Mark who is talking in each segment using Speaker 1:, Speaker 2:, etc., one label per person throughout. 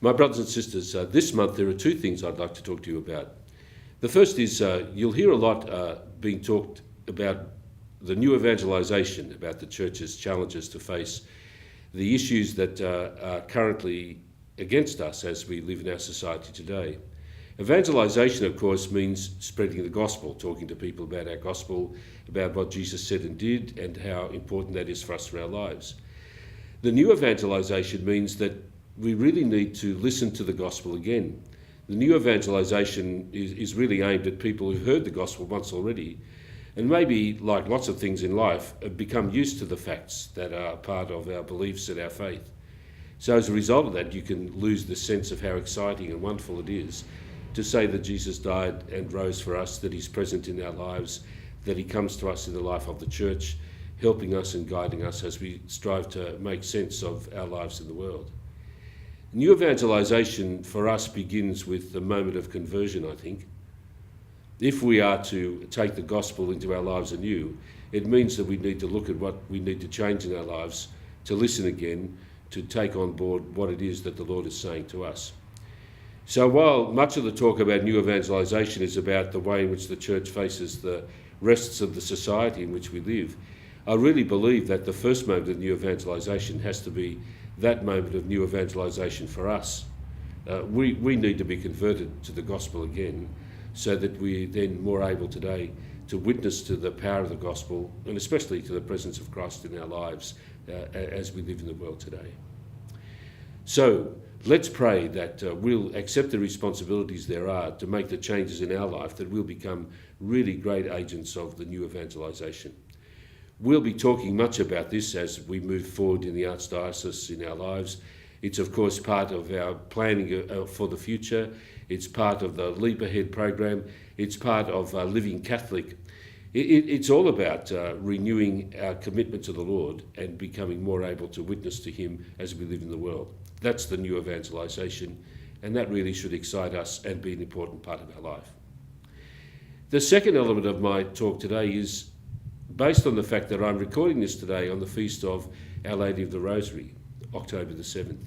Speaker 1: My brothers and sisters, this month there are two things I'd like to talk to you about. The first is you'll hear a lot being talked about the new evangelization, about the church's challenges to face the issues that are currently against us as we live in our society today. Evangelization, of course, means spreading the gospel, talking to people about our gospel, about what Jesus said and did, and how important that is for us for our lives. The new evangelization means that we really need to listen to the gospel again. The new evangelization is really aimed at people who've heard the gospel once already, and maybe, like lots of things in life, have become used to the facts that are part of our beliefs and our faith. So as a result of that, you can lose the sense of how exciting and wonderful it is to say that Jesus died and rose for us, that he's present in our lives, that he comes to us in the life of the church, helping us and guiding us as we strive to make sense of our lives in the world. New evangelization for us begins with the moment of conversion, I think. If we are to take the gospel into our lives anew, it means that we need to look at what we need to change in our lives, to listen again, to take on board what it is that the Lord is saying to us. So while much of the talk about new evangelization is about the way in which the church faces the rests of the society in which we live, I really believe that the first moment of new evangelization has to be that moment of new evangelization for us. We need to be converted to the gospel again, so that we're then more able today to witness to the power of the gospel, and especially to the presence of Christ in our lives as we live in the world today. So let's pray that we'll accept the responsibilities there are to make the changes in our life, that we'll become really great agents of the new evangelization. We'll be talking much about this as we move forward in the Archdiocese in our lives. It's of course part of our planning for the future. It's part of the Leap Ahead program. It's part of Living Catholic. It's all about renewing our commitment to the Lord and becoming more able to witness to him as we live in the world. That's the new evangelization, and that really should excite us and be an important part of our life. The second element of my talk today is based on the fact that I'm recording this today on the feast of Our Lady of the Rosary, October the 7th.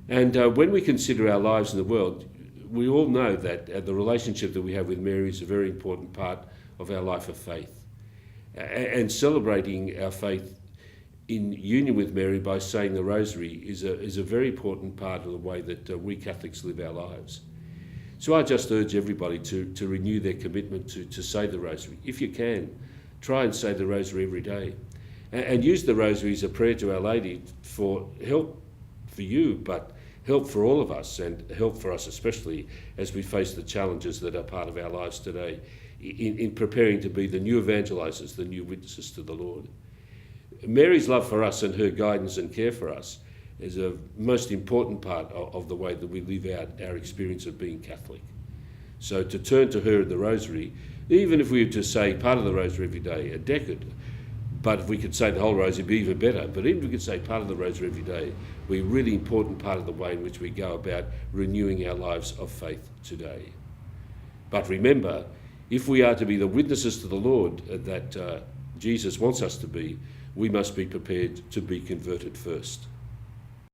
Speaker 1: And when we consider our lives in the world, we all know that the relationship that we have with Mary is a very important part of our life of faith. And celebrating our faith in union with Mary by saying the Rosary is a very important part of the way that we Catholics live our lives. So I just urge everybody to renew their commitment to say the Rosary. If you can, try and say the Rosary every day. And use the Rosary as a prayer to Our Lady for help for you, but help for all of us, and help for us especially as we face the challenges that are part of our lives today in preparing to be the new evangelizers, the new witnesses to the Lord. Mary's love for us and her guidance and care for us is a most important part of the way that we live out our experience of being Catholic. So to turn to her in the Rosary, even if we were to say part of the Rosary every day, a decade, but if we could say the whole Rosary, it'd be even better. But even if we could say part of the Rosary every day, we're a really important part of the way in which we go about renewing our lives of faith today. But remember, if we are to be the witnesses to the Lord that Jesus wants us to be, we must be prepared to be converted first.